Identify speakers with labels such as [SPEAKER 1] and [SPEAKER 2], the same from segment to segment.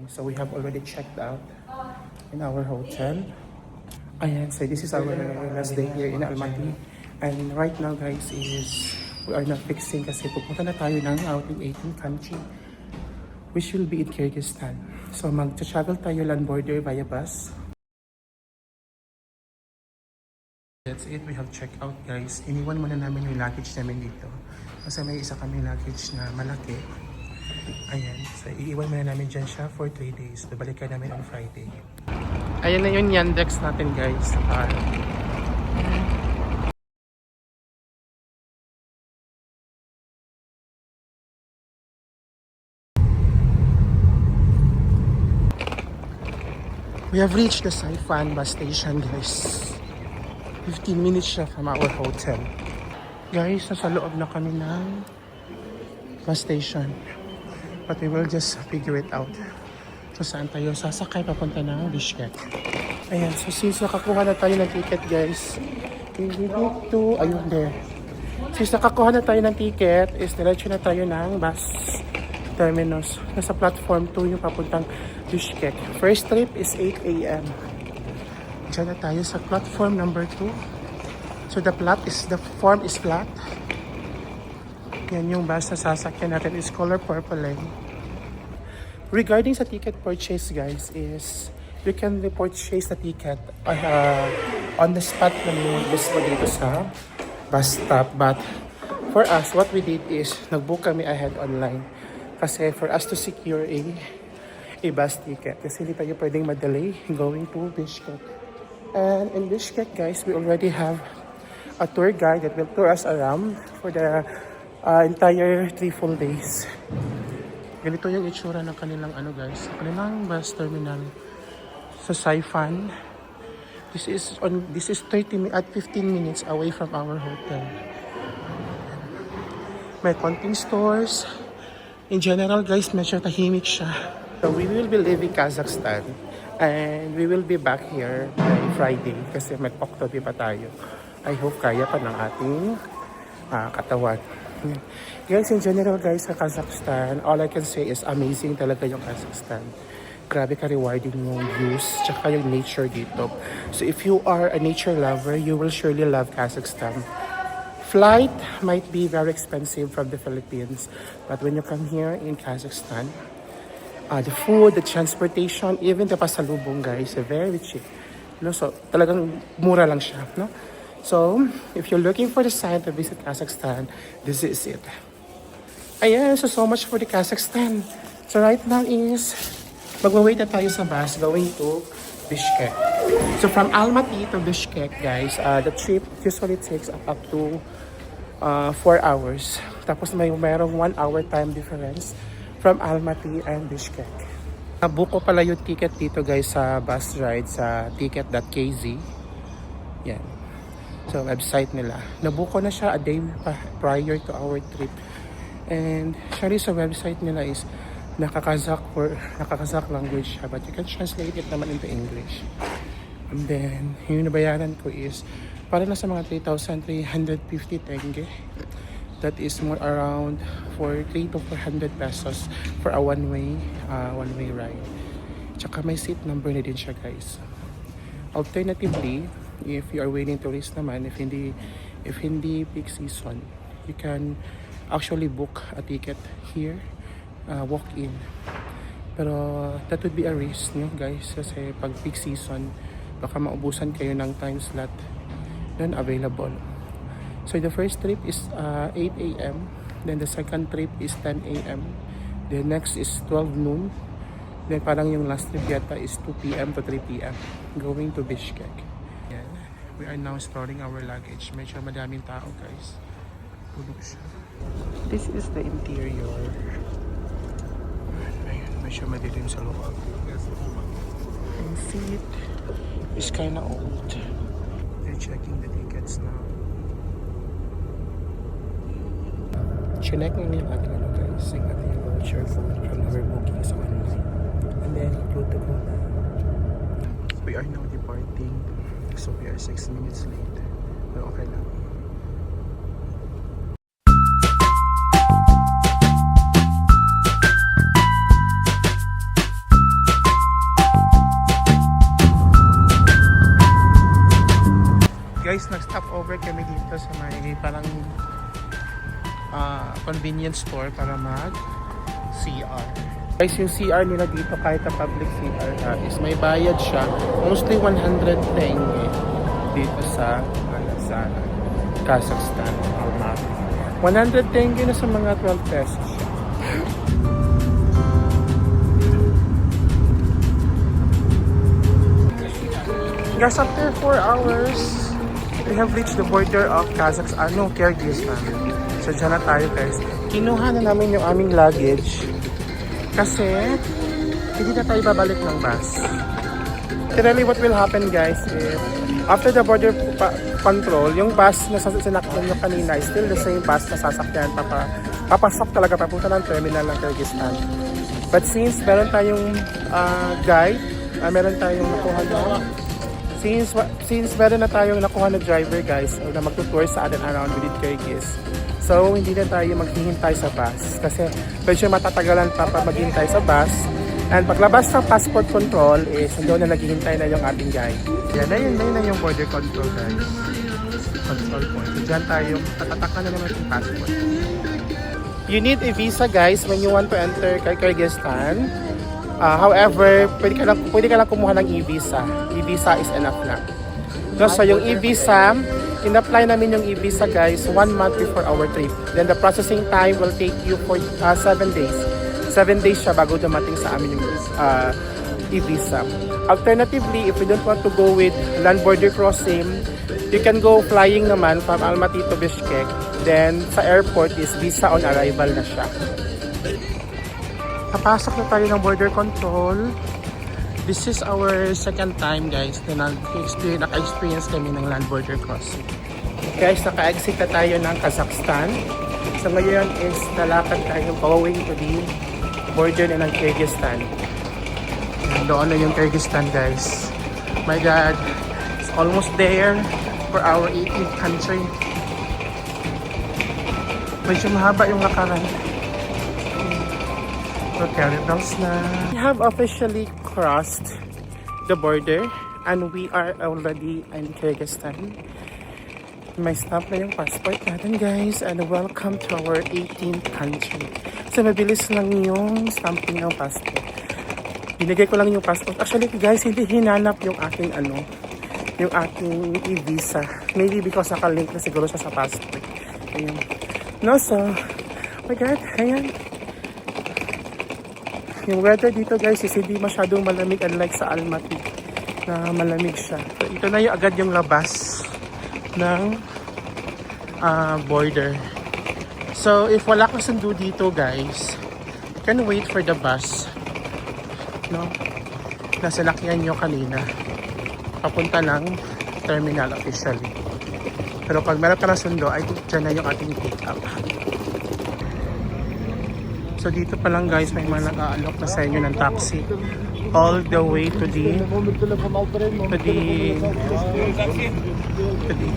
[SPEAKER 1] So we have already checked out in our hotel. Ayan, so this is our last day here in Almaty. And right now guys is we are not fixing kasi pupunta na tayo ng outing 18 country which will be in Kyrgyzstan. So mag-travel tayo land border via bus. That's it, we have checked out guys. Iniwan muna namin yung luggage namin dito. Kasi may isa kami luggage na malaki. Ayan, so iiwan muna namin dyan siya for 3 days. Babalikan namin on Friday. Ayan na yung Yandex natin guys. We have reached the Saipan bus station guys. 15 minutes siya from our hotel. Guys, nasa loob na kami ng bus station. But we will just figure it out. So saan tayo sasakay papunta ng Bishkek. Ayan, so since nakakuha na tayo ng ticket guys, we need to, ayun there. Since nakakuha na tayo ng ticket, is diretso na tayo ng bus terminus. Nasa platform 2 yung papuntang Bishkek. First trip is 8 AM. Diyan na tayo sa platform number 2. So the form is flat. Yan yung bus na sasakyan natin is color purple lane. Regarding sa ticket purchase guys is you can purchase the ticket on the spot na mismo dito sa bus stop. But for us, what we did is nag-book kami ahead online. Kasi for us to secure a bus ticket. Kasi hindi tayo pwedeng madelay going to Bishkek. And in Bishkek guys, we already have a tour guide that will tour us around for the entire 3 full days. Ganito yung itsura ng kanilang guys, kanilang bus terminal sa Saipan. This is 15 minutes away from our hotel. May konting stores. In general guys, medyo tahimik siya. So we will be leaving Kazakhstan and we will be back here by Friday kasi mag-Oktober pa tayo. I hope kaya pa ng ating katawan. Guys, in general guys, sa Kazakhstan, all I can say is amazing talaga yung Kazakhstan. Grabe ka rewarding yung views, tsaka yung nature dito. So if you are a nature lover, you will surely love Kazakhstan. Flight might be very expensive from the Philippines, but when you come here in Kazakhstan, the food, the transportation, even the pasalubong guys, are very cheap. So talagang mura lang siya, no? So, if you're looking for the sign to visit Kazakhstan, this is it. Ayan, so much for the Kazakhstan. So right now is, magwa-wait na tayo sa bus going to Bishkek. So from Almaty to Bishkek, guys, the trip usually takes up to 4 hours. Tapos mayroong 1 hour time difference from Almaty and Bishkek. Nabook ko pala yung ticket dito guys sa bus ride sa ticket.kz. Yan. So, website nila. Nabook ko na siya a day prior to our trip. And, actually sa website nila is nakakazak language siya. But you can translate it naman into English. And then, yung nabayaran ko is para na sa mga 3,350 tenge. That is more around for 300 to 400 pesos for a one-way ride. Tsaka may seat number na din siya guys. Alternatively, if you are willing to risk naman, if hindi peak season, you can actually book a ticket here, walk in. Pero that would be a risk nyo guys kasi pag peak season, baka maubusan kayo ng time slot then available. So the first trip is 8 AM, then the second trip is 10 AM, the next is 12 noon, then parang yung last trip yata is 2 PM to 3 PM going to Bishkek. Yan. We are now storing our luggage. Medyo madaming tao guys. Tulog siya. This is the interior. Ayun, medyo madilim sa loob. And seat is kinda old. They're checking the tickets now. Chinek na nila ating guys, yung ating voucher code from our bookings online. And then, good to go na. We are now departing. So, we are 6 minutes late. Pero okay lang. guys, nag-stop over kami dito sa may parang convenience store para mag-CR. Guys, yung CR nila dito, kahit na public CR is may bayad siya. Mostly 100 tenge dito sa Kazakhstan, Almaty. 100 tenge na sa mga 12 pesos. Guys, after 4 hours, we have reached the border of Kazakhstan, Kyrgyzstan. So, dyan na tayo guys. Kinuha na namin yung aming luggage kasi hindi na tayo babalik ng bus. Literally, what will happen guys is after the border control, yung bus na sinakyan nyo kanina is still the same bus na sasakyan. Papasok talaga papunta ng terminal ng Kyrgyzstan. But since meron tayong guide, meron tayong nakuha na since meron na tayong nakuha na driver guys na magtutour sa atin around within Kyrgyz. So hindi na tayo maghihintay sa bus kasi medyo matatagalan pa maghihintay sa bus. And paglabas ng passport control is doon na naghihintay na yung ating guide. Yan na yung border control guys. Control point. So, dyan tayo tatatakan na naman yung passport. You need a visa guys when you want to enter Kyrgyzstan. However, pwede ka lang kumuha ng e-visa. E-visa is enough na. No, so yung e-visa, in-apply namin yung e-visa guys 1 month before our trip. Then the processing time will take you for 7 days. 7 days siya bago dumating sa amin yung e-visa. Alternatively, if you don't want to go with land border crossing, you can go flying naman from Almaty to Bishkek. Then sa airport is visa on arrival na siya. Napasok na tayo ng border control. This is our second time guys na naka-experience kami ng land border crossing. Guys, naka-exit na tayo ng Kazakhstan. So ngayon is nalakad tayo going to the border na ng Kyrgyzstan. Doon na yung Kyrgyzstan guys. My God, it's almost there for our 18th country. Medyo mahaba yung lakaran. Okay, bells na. We have officially crossed the border and we are already in Kyrgyzstan. May stamp na yung passport natin guys and welcome to our 18th country. So mabilis lang yung stamping ng passport. Binigay ko lang yung passport. Actually guys, hindi hinanap yung aking yung aking e-visa. Maybe because nakalink na siguro siya sa passport. Ayun. No, so, oh my God, ayan. Yung weather dito guys is hindi masyadong malamig unlike sa Almaty na malamig siya. So, ito na yung agad yung labas ng border. So if wala kang sundo dito guys, you can wait for the bus. No? Na sinakyan nyo kanina. Papunta ng terminal officially. Pero pag meron ka na sundo, ay dyan na yung ating pick up. So dito pa lang guys, may mga nag-aalok na sa inyo ng taxi all the way to the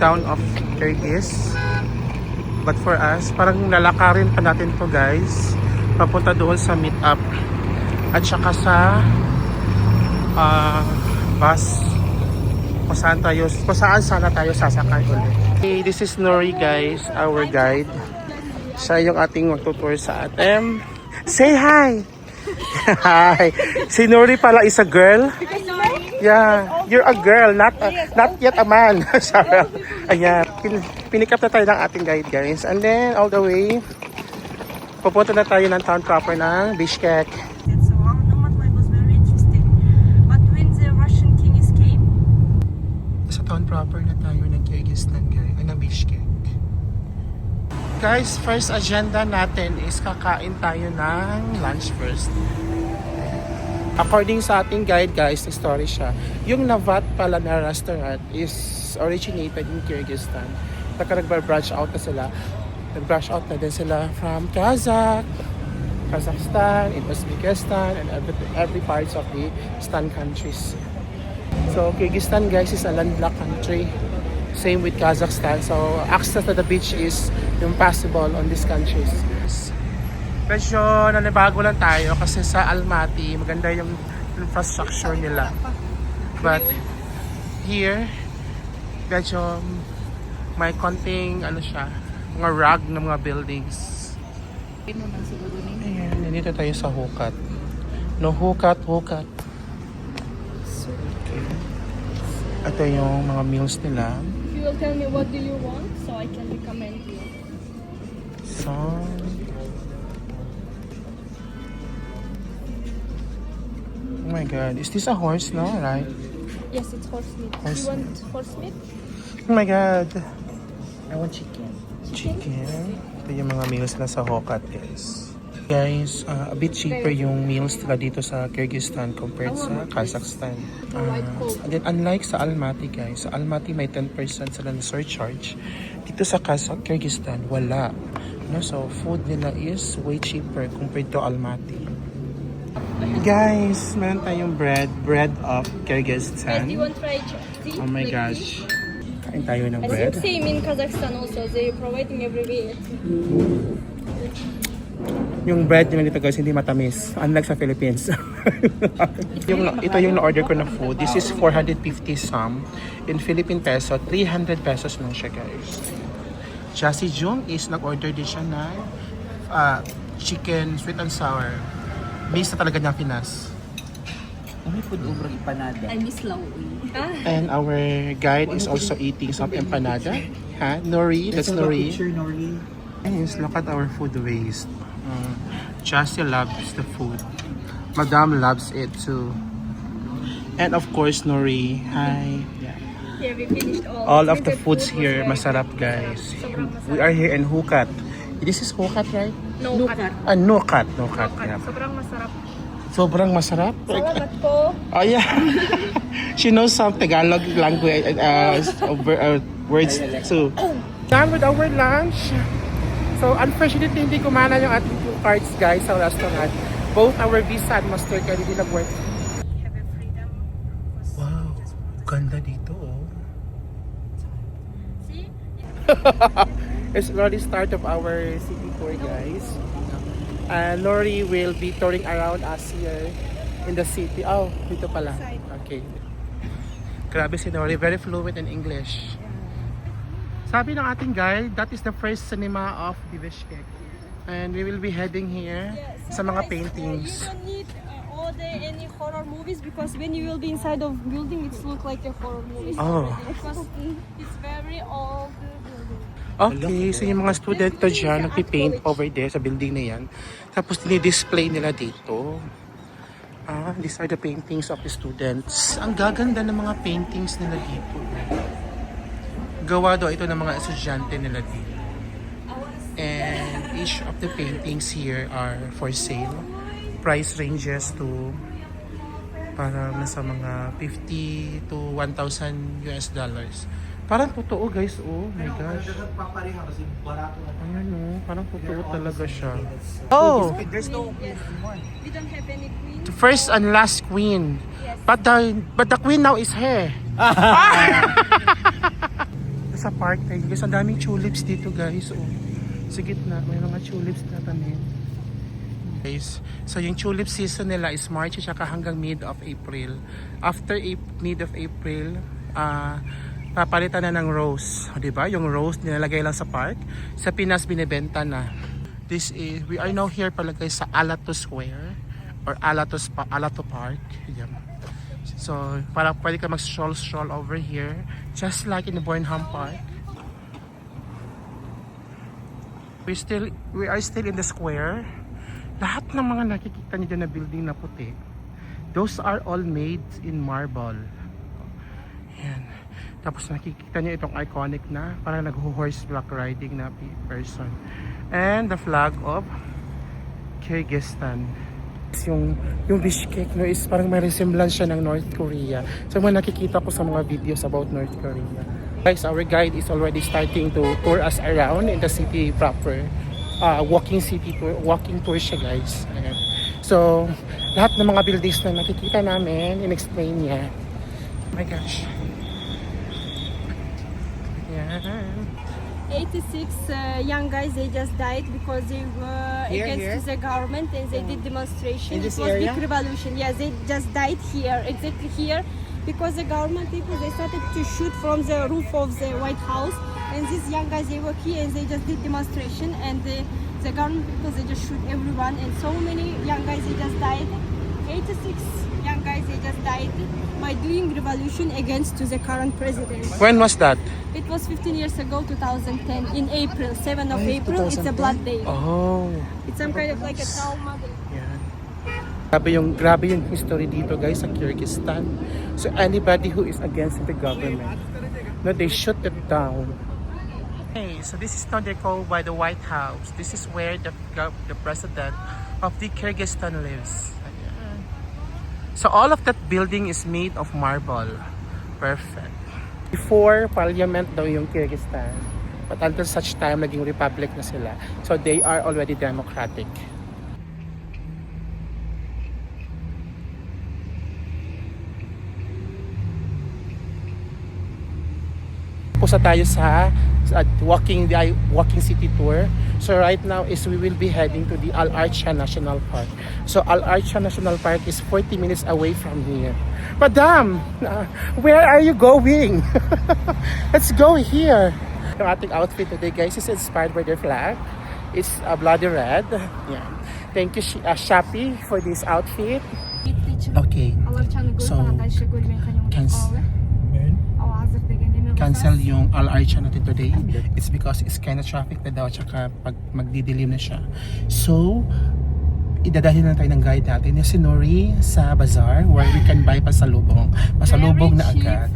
[SPEAKER 1] town of Kyrgyz. But for us, parang lalakarin pa natin to guys, papunta doon sa meet up at saka sa bus kung saan sana tayo sasakay ulit. Okay, this is Nori guys, our guide. Siya yung ating magtutour sa atin. Say hi! Hi! Si Nori pala is a girl. Yeah, you're a girl, not yet a man. Sarah. Ayan, pinikap na tayo ng ating guide guys. And then all the way, pupunta na tayo ng town proper ng Bishkek.
[SPEAKER 2] So Almaty was very interesting. But when the Russian king escaped,
[SPEAKER 1] Sa town proper na tayo ng Kyrgyzstan guys, ng Bishkek. Guys, first agenda natin is kakain tayo ng lunch first. According sa ating guide guys, story siya. Yung Navat pala na restaurant is originated in Kyrgyzstan. Saka nag-branch out na sila. Nag-branch out na din sila from Kazakhstan, in Uzbekistan, and every parts of the Stan countries. So Kyrgyzstan guys is a landlocked country. Same with Kazakhstan. So access to the beach is impossible on these countries. Medyo nanibago lang tayo kasi sa Almaty maganda yung infrastructure nila. But here, medyo May konting, ano siya, mga rug ng mga buildings.
[SPEAKER 3] Pino man siguro ni.
[SPEAKER 1] Ayan, nandito tayo sa Hukat. No, Hukat. Okay. Ito yung mga meals nila.
[SPEAKER 2] If you will tell me what do you want, so I can recommend you.
[SPEAKER 1] So, oh my god, is this a horse, no? Right?
[SPEAKER 2] Yes, it's horse meat.
[SPEAKER 1] Horse
[SPEAKER 2] You want horse meat?
[SPEAKER 1] Oh my god.
[SPEAKER 3] I want chicken.
[SPEAKER 1] Chicken. Ito yung mga meals nila sa Hukat, guys. Guys, a bit cheaper yung meals nila dito sa Kyrgyzstan compared sa Kazakhstan. And then unlike sa Almaty, guys, sa Almaty may 10% sila na surcharge. Dito sa Kyrgyzstan, wala. No, so food nila is way cheaper compared to Almaty. Guys, meron tayong bread of Kyrgyzstan.
[SPEAKER 2] Do you want fried tea?
[SPEAKER 1] Oh my
[SPEAKER 2] Like
[SPEAKER 1] gosh.
[SPEAKER 2] this?
[SPEAKER 1] Kain tayo ng
[SPEAKER 2] I
[SPEAKER 1] bread.
[SPEAKER 2] think same in Kazakhstan also. They're providing everywhere.
[SPEAKER 1] Yung bread nila dito guys, hindi matamis. Unlike sa Philippines. Ito yung na-order ko na food. This is 450 some. In Philippine peso, 300 pesos lang siya guys. Siya si Jung is nag-order din siya na chicken sweet and sour. Base na talaga niyang Pinas.
[SPEAKER 3] May food ubrang empanada.
[SPEAKER 2] I miss Laoy.
[SPEAKER 1] And our guide is also eating some empanada. Ha? Nori, that's Nori.
[SPEAKER 3] Picture, Nori.
[SPEAKER 1] Guys, look at our food waste. Chassi loves the food. Madame loves it too. And of course, Nori. Hi. Yeah.
[SPEAKER 2] Yeah, we finished all.
[SPEAKER 1] All of the foods here, masarap guys. We are here in Hukat. This is Hukat, right?
[SPEAKER 2] No, cut.
[SPEAKER 1] Nukat. Nukat. Yeah.
[SPEAKER 2] Sobrang masarap.
[SPEAKER 1] Sobrang masarap.
[SPEAKER 2] Salamat po.
[SPEAKER 1] Oh yeah. She knows some Tagalog language words too. Done with our lunch. So unfortunately, hindi kumana yung ating 2 cards guys sa restaurant. Both our Visa and Mastercard hindi nag-work.
[SPEAKER 2] Have a freedom.
[SPEAKER 1] Wow, ganda dito oh.
[SPEAKER 2] See?
[SPEAKER 1] It's already start of our city tour guys. Lori will be touring around us here in the city. Oh, dito pala. Okay. Grabe si Lori, very fluent in English. Sabi ng ating guide, that is the first cinema of Bishkek. And we will be heading here sa mga paintings.
[SPEAKER 2] You don't need all the any horror movies because when you will be inside of building, it looks like a horror movie.
[SPEAKER 1] Oh.
[SPEAKER 2] Because it's very old building.
[SPEAKER 1] Okay, so yung mga student to dyan, nagpipaint over there sa building na yan. Tapos dinidisplay nila dito. These are the paintings of the students. Ang gaganda ng mga paintings nila dito. Gawa daw ito ng mga estudyante nila dito. And each of the paintings here are for sale. Price ranges to para nasa mga 50 to 1,000 US dollars. Parang totoo guys, oh my gosh. Ayan oh, parang totoo talaga siya. Oh!
[SPEAKER 3] There's no one.
[SPEAKER 2] We don't have any queen.
[SPEAKER 1] The first and last queen.
[SPEAKER 2] Yes.
[SPEAKER 1] But the queen now is here. Sa park tayo guys, ang daming tulips dito guys. Oh. Sa gitna, may mga tulips na tanim. Guys, so yung tulip season nila is March at hanggang mid of April. After mid of April, papalitan na ng rose. O, diba? Yung rose nilalagay lang sa park. Sa Pinas binebenta na. We are now here pala guys sa Alato Square or Alato Park. Yan. So, parang pwede ka mag-stroll over here just like in the Bornholm Park. We are still in the square. Lahat ng mga nakikita niyo dyan na building na puti, those are all made in marble. Yan. Tapos nakikita niyo itong iconic na parang nag-horseback riding na person. And the flag of Kyrgyzstan. Yung Bishkek no, is parang may resemblance siya ng North Korea. So mga nakikita ko sa mga videos about North Korea. Guys, our guide is already starting to tour us around in the city proper. Walking tour siya guys. Ayan. So, lahat ng mga buildings na nakikita namin, in-explain niya. Oh my gosh. Ayan.
[SPEAKER 2] 86 young guys, they just died because they were against the government and they did demonstration.
[SPEAKER 3] In this
[SPEAKER 2] It was
[SPEAKER 3] area?
[SPEAKER 2] big revolution. Yeah, they just died here, exactly here. because the government people, they started to shoot from the roof of the White House, and these young guys, they were here and they just did demonstration, and the government people, they just shoot everyone, and so many young guys, they just died. 86 young guys, they just died by doing revolution against to the current president.
[SPEAKER 1] When was that?
[SPEAKER 2] It was 15 years ago, 2010, in April, 7th of April. It's a blood day.
[SPEAKER 1] Oh.
[SPEAKER 2] It's some kind of like a trauma day.
[SPEAKER 1] Yan. Grabe yung history dito guys sa Kyrgyzstan. So anybody who is against the government, no, they shoot it down. Okay, so this is Tondeko by the White House. This is where the president of the Kyrgyzstan lives. Ayan. So all of that building is made of marble. Perfect. Before parliament daw yung Kyrgyzstan, but until such time naging republic na sila. So they are already democratic. Pusa tayo sa walking city tour. So right now is we will be heading to the Al Archa National Park. So Al Archa National Park is 40 minutes away from here. Madam, where are you going? Let's go here. Yung ating outfit today guys is inspired by their flag. It's a bloody red. Yeah. Thank you Shopee for this outfit. Okay. So cancel yung Al Archa natin today. It's because it's kind of traffic na daw tsaka pag magdidilim na siya. So, idadalhin na tayo ng guide natin yung si Nori sa bazaar where we can buy pasalubong. Pasalubong na agad.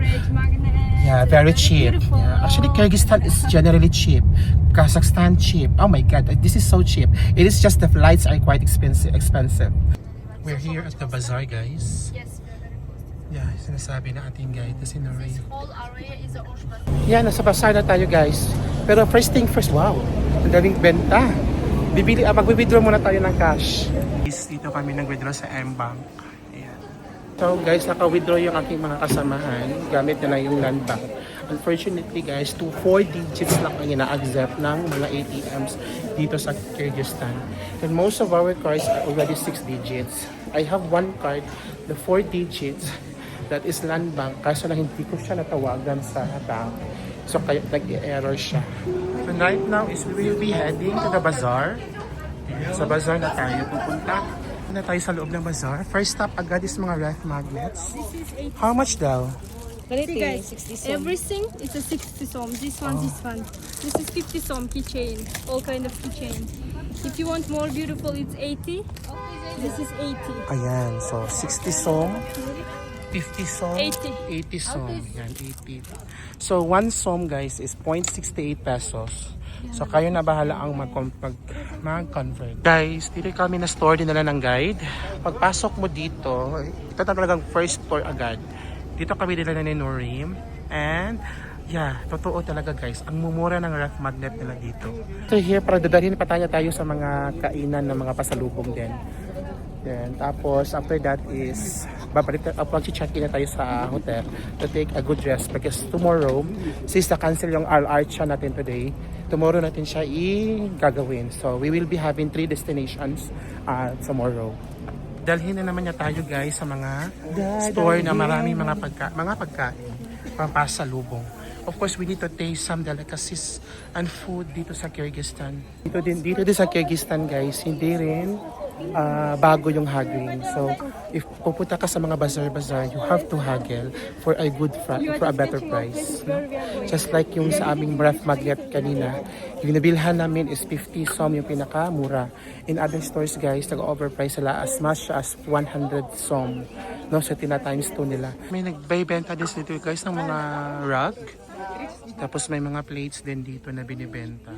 [SPEAKER 1] Yeah, very cheap. Yeah. Actually, Kyrgyzstan is generally cheap. Kazakhstan cheap. Oh my God, this is so cheap. It is just the flights are quite expensive. We're here at the bazaar, guys.
[SPEAKER 2] Yes.
[SPEAKER 1] Yeah, sinasabi na ating guide na si Nori.
[SPEAKER 2] Whole area is a Oshman.
[SPEAKER 1] Yeah, nasa bazaar na tayo guys. Pero first thing first, wow, ang daming benta. Mag-withdraw muna tayo ng cash. Dito kami nag-withdraw sa M-Bank. Ayan. So guys, naka-withdraw yung aking mga kasamahan. Gamit na lang yung Land Bank. Unfortunately guys, 4 digits lang ang ina-accept ng mga ATMs dito sa Kyrgyzstan. And most of our cards are already 6 digits. I have one card, the 4 digits, that is Land Bank, kaso lang hindi ko siya natawagan sa bank. So kaya nag-error siya. So right now is we will be heading to the bazaar. Sa bazaar na tayo pupunta. Na tayo sa loob ng bazaar. First stop agad is mga ref magnets. How much daw?
[SPEAKER 2] See guys, everything is a 60 som. This one, this one. This is 50 som keychain. All kind of keychain. If you want more beautiful, it's 80. This is 80.
[SPEAKER 1] Ayan, so 60 som. 50 som,
[SPEAKER 2] 80.
[SPEAKER 1] 80 som. Yan, 80. So, 1 som guys is 0.68 pesos. So, kayo na bahala ang mag-convert. Guys, dito kami na store din nila ng guide. Pagpasok mo dito, ito na talagang first store agad. Dito kami nila ni Norim. And, yeah, totoo talaga guys. Ang mumura ng ref magnet nila dito. So, here, para dadalhin pa tayo sa mga kainan ng mga pasalubong din. Then, tapos, after that is, check-in na tayo sa hotel to take a good rest because tomorrow, since na-cancel yung Al Archa natin today, tomorrow natin siya i-gagawin. So, we will be having 3 destinations tomorrow. Dalhin na naman niya tayo guys sa mga store na maraming mga pagkain, pampasalubong. Of course, we need to taste some delicacies and food dito sa Kyrgyzstan. Dito din sa Kyrgyzstan guys, hindi rin bago yung haggling. So, if pupunta ka sa mga bazaar-bazaar, you have to haggle for a better price. Just like yung sa aming ref magnet kanina, yung nabilhan namin is 50 som yung pinakamura. In other stores guys, nag-overprice sila as much as 100 som. No, so tina-times 2 nila. May nagbebenta din dito guys ng mga rug. Tapos may mga plates din dito na binibenta.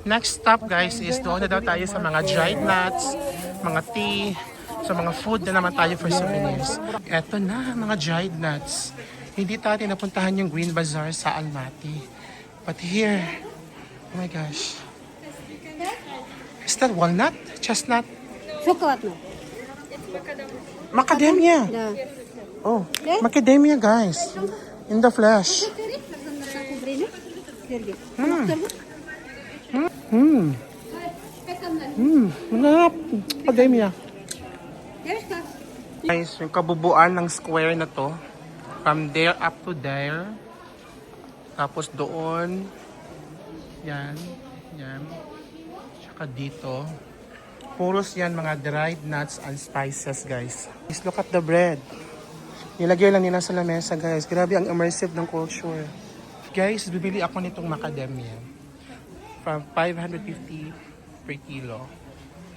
[SPEAKER 1] Next stop guys is doon na daw tayo sa mga dried nuts, mga tea, sa mga food na naman tayo for souvenirs. Eto na, mga dried nuts. Hindi tayo napuntahan yung Green Bazaar sa Almaty. But here, oh my gosh. Is that walnut? Chestnut?
[SPEAKER 4] Шоколадно.
[SPEAKER 1] Macadamia.
[SPEAKER 4] Да.
[SPEAKER 1] Oh, macadamia guys. In the flesh.
[SPEAKER 4] Время? Сергей.
[SPEAKER 1] Manap. Macadamia. Guys, yung kabubuan ng square na to, From there up to there. Tapos doon. Yan. Yan. Tsaka dito. Puros yan mga dried nuts and spices, guys. Please look at the bread. Nilagay lang nila sa lamesa, guys. Grabe ang immersive ng culture. Guys, bibili ako nitong macadamia. From 550 per kilo.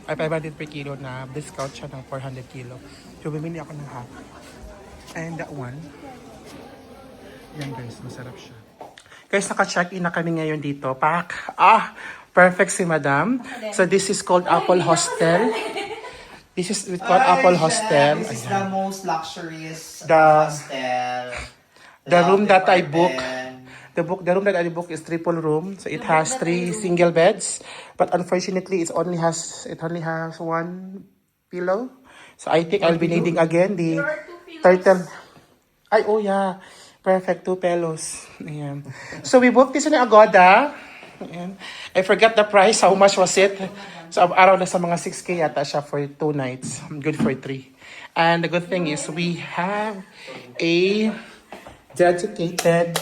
[SPEAKER 1] Ay, 500 per kilo na discount siya ng 400 kilo. So, bibili ako ng half. And that one. Yan, guys. Masarap siya. Guys, naka-check-in na kami ngayon dito. Perfect si Madam. So, this is called Apple Hostel. This is called Apple Hostel.
[SPEAKER 5] This is the most luxurious
[SPEAKER 1] The-
[SPEAKER 5] hostel.
[SPEAKER 1] the room
[SPEAKER 5] Lovely
[SPEAKER 1] that I
[SPEAKER 5] for
[SPEAKER 1] book.
[SPEAKER 5] them.
[SPEAKER 1] The room that I book is triple room. So, it has 3 single beds. But unfortunately, it only has one pillow. So, I think I'll be needing again the turtle. Ay, oh yeah. Perfect. 2 pillows. Ayan. So, we booked this in Agoda. Ayan. I forgot the price. How much was it? So, around na sa mga 6K yata siya for 2 nights. Good for 3. And the good thing is, we have a dedicated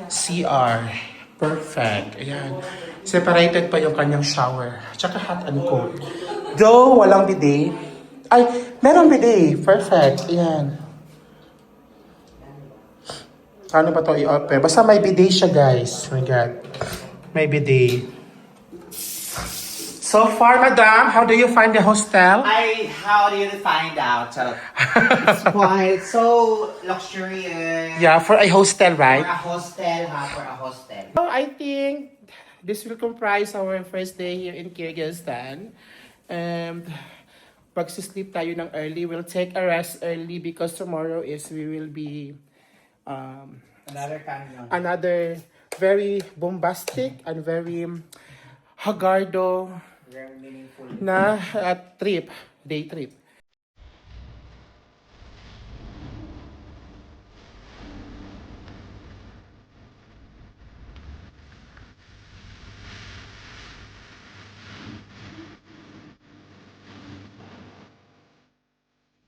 [SPEAKER 1] CR. Perfect. Ayan. Separated pa yung kanyang shower. Tsaka hot and cold. Though, walang bidet. Ay, meron bidet. Perfect. Ayan. Paano ba ito i-open? Basta may bidet siya, guys. Oh my God. May bidet. So far, Madam, how do you find the hostel?
[SPEAKER 5] How do you find out? It's quite so luxurious.
[SPEAKER 1] Yeah, for a hostel,
[SPEAKER 5] For
[SPEAKER 1] right?
[SPEAKER 5] a hostel, for a hostel.
[SPEAKER 1] So I think this will comprise our first day here in Kyrgyzstan. And pag-sleep tayo ng early, we'll take a rest early because tomorrow we will be
[SPEAKER 5] Another canyon.
[SPEAKER 1] another very bombastic and very hagardo
[SPEAKER 5] Very meaningful.
[SPEAKER 1] na day trip.